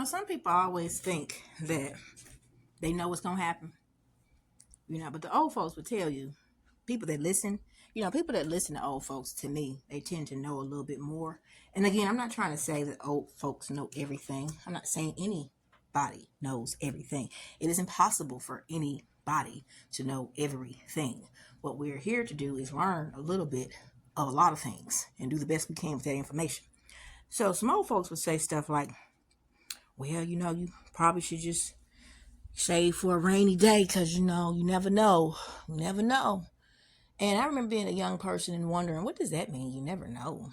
Some people always think that they know what's going to happen, but the old folks would tell you, people that listen, people that listen to old folks, to me, they tend to know a little bit more. And again, I'm not trying to say that old folks know everything. I'm not saying anybody knows everything. It is impossible for anybody to know everything. What we're here to do is learn a little bit of a lot of things and do the best we can with that information. So some old folks would say stuff like, well, you probably should just save for a rainy day because, you never know. You never know. And I remember being a young person and wondering, what does that mean? You never know.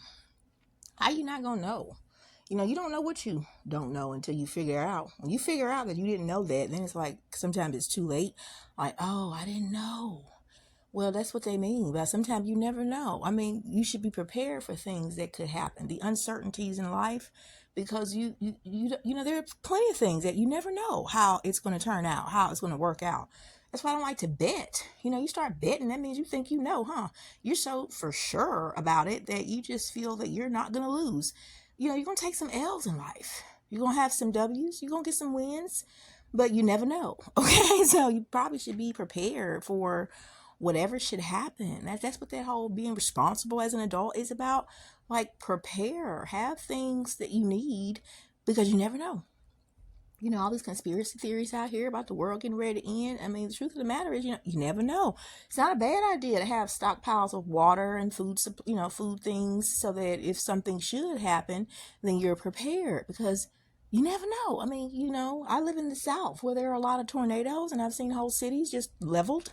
How you not going to know? You don't know what you don't know until you figure out. When you figure out that you didn't know that, then it's like sometimes it's too late. Like, oh, I didn't know. Well, that's what they mean. But sometimes you never know. I mean, you should be prepared for things that could happen, the uncertainties in life, because there are plenty of things that you never know how it's going to turn out, how it's going to work out. That's why I don't like to bet. You start betting, that means you think you know, huh? You're so for sure about it that you just feel that you're not going to lose. You're going to take some L's in life. You're going to have some W's. You're going to get some wins, but you never know. Okay, so you probably should be prepared for whatever should happen. That's what that whole being responsible as an adult is about. Like, prepare, have things that you need, because you never know. All these conspiracy theories out here about the world getting ready to end. I mean, the truth of the matter is, you never know. It's not a bad idea to have stockpiles of water and food, food things, so that if something should happen, then you're prepared, because you never know. I mean, I live in the South where there are a lot of tornadoes, and I've seen whole cities just leveled.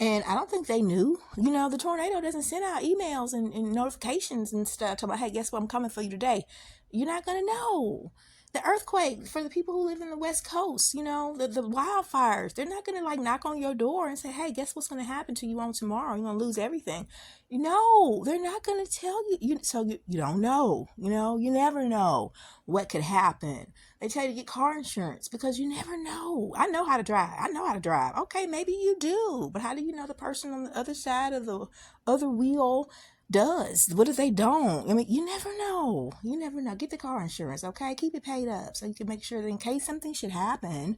And I don't think they knew. The tornado doesn't send out emails and notifications and stuff talking about, hey, guess what? I'm coming for you today. You're not going to know. The earthquake, for the people who live in the West Coast, the wildfires, they're not going to like knock on your door and say, hey, guess what's going to happen to you on tomorrow? You're going to lose everything. No, they're not going to tell you. So you don't know. You never know what could happen. They tell you to get car insurance because you never know. I know how to drive. Okay, maybe you do. But how do you know the person on the other side of the other wheel does? What if they don't? I mean, you never know. Get the car insurance, okay? Keep it paid up so you can make sure that in case something should happen,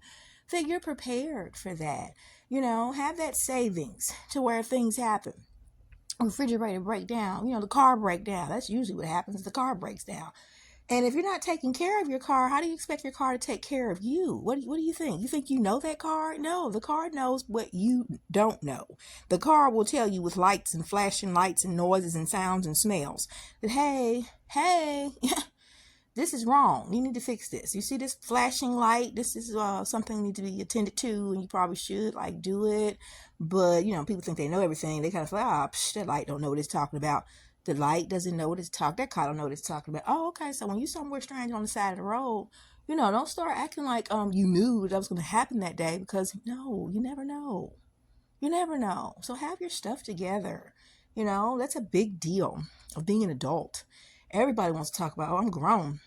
that you're prepared for that. Have that savings to where things happen. Refrigerator break down, the car break down. That's usually what happens. The car breaks down. And if you're not taking care of your car, how do you expect your car to take care of you? What do you think? You think you know that car? No, the car knows what you don't know. The car will tell you with lights and flashing lights and noises and sounds and smells that, hey, this is wrong. You need to fix this. You see this flashing light? This is something that needs to be attended to, and you probably should do it. But people think they know everything. They kind of like, that light don't know what it's talking about. The light doesn't know what it's talking. That car don't know what it's talking about. Oh, okay. So when you're somewhere strange on the side of the road, don't start acting like you knew that was going to happen that day, because no, you never know. You never know. So have your stuff together. That's a big deal of being an adult. Everybody wants to talk about, oh, I'm grown.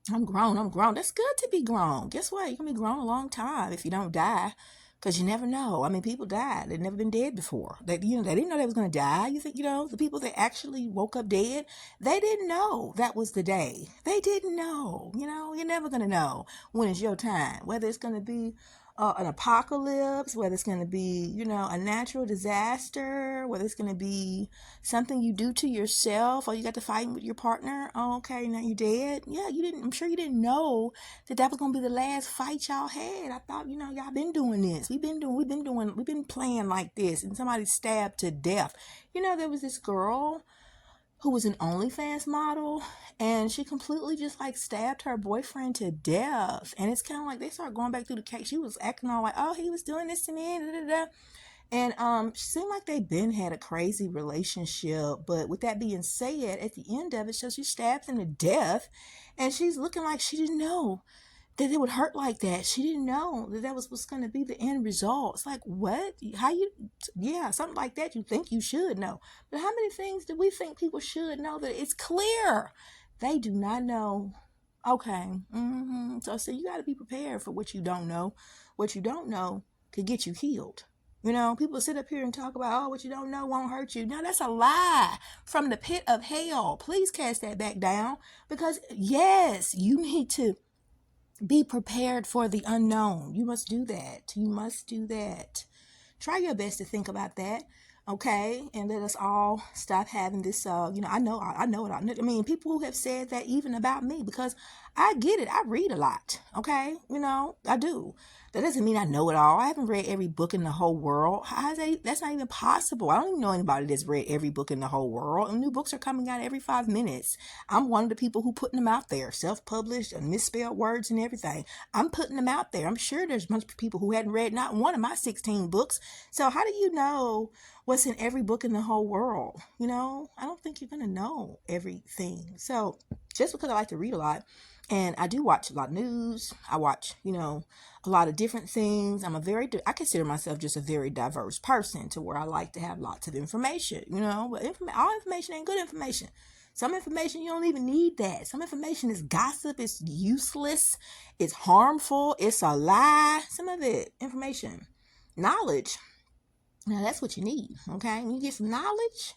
That's good to be grown. Guess what? You're going to be grown a long time if you don't die. Because you never know. I mean, people died. They'd never been dead before. They didn't know they was going to die. You think, the people that actually woke up dead, they didn't know that was the day. They didn't know. You're never going to know when it's your time. Whether it's going to be an apocalypse, whether it's going to be, a natural disaster, whether it's going to be something you do to yourself, or you got to fight with your partner. Oh, okay, now you're dead. Yeah, you didn't. I'm sure you didn't know that was going to be the last fight y'all had. I thought, y'all been doing this. We've been playing like this, and somebody stabbed to death. There was this girl who was an OnlyFans model, and she completely just stabbed her boyfriend to death. And it's kind of like they start going back through the case. She was acting all like, oh, he was doing this to me, da, da, da. And she seemed like they been had a crazy relationship. But with that being said, at the end of it, so she stabbed him to death, and she's looking like she didn't know that it would hurt like that. She didn't know that was what's going to be the end result. It's like, what? Yeah, something like that you think you should know. But how many things do we think people should know that it's clear they do not know? Okay. So you got to be prepared for what you don't know. What you don't know could get you healed. People sit up here and talk about, oh, what you don't know won't hurt you. No, that's a lie from the pit of hell. Please cast that back down, because yes, you need to Be prepared for the unknown. You must do that. You must do that. Try your best to think about that, okay? And let us all stop having this. I know it. I mean, people who have said that even about me, because I get it. I read a lot, okay? I do. That doesn't mean I know it all. I haven't read every book in the whole world. How is that? That's not even possible. I don't even know anybody that's read every book in the whole world. And new books are coming out every 5 minutes. I'm one of the people who putting them out there, self-published and misspelled words and everything. I'm putting them out there. I'm sure there's a bunch of people who hadn't read not one of my 16 books. So how do you know what's in every book in the whole world? I don't think you're going to know everything. So just because I like to read a lot, and I do watch a lot of news, I watch, a lot of different things. I consider myself just a very diverse person, to where I like to have lots of information, but all information ain't good information. Some information, you don't even need that. Some information is gossip, it's useless, it's harmful, it's a lie. Some of it, information, knowledge. Now that's what you need, okay? When you get some knowledge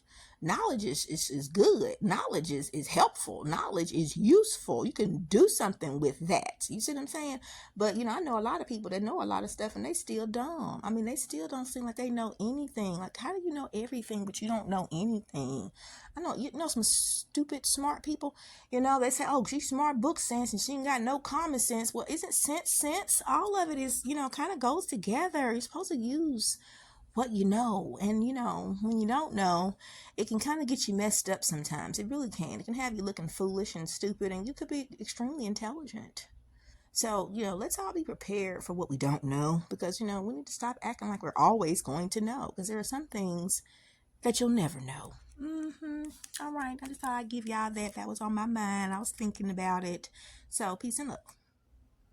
is good. Knowledge is helpful. Knowledge is useful. You can do something with that. You see what I'm saying? But, I know a lot of people that know a lot of stuff and they still dumb. I mean, they still don't seem like they know anything. Like, how do you know everything but you don't know anything? I know some stupid, smart people, they say, oh, she's smart book sense and she ain't got no common sense. Well, isn't sense? All of it is, kind of goes together. You're supposed to use what you know. And when you don't know, it can kind of get you messed up sometimes. It really can. It can have you looking foolish and stupid, and you could be extremely intelligent. So, let's all be prepared for what we don't know, because we need to stop acting like we're always going to know, because there are some things that you'll never know. All right, I just thought I'd give y'all that was on my mind. I was thinking about it. So peace and love.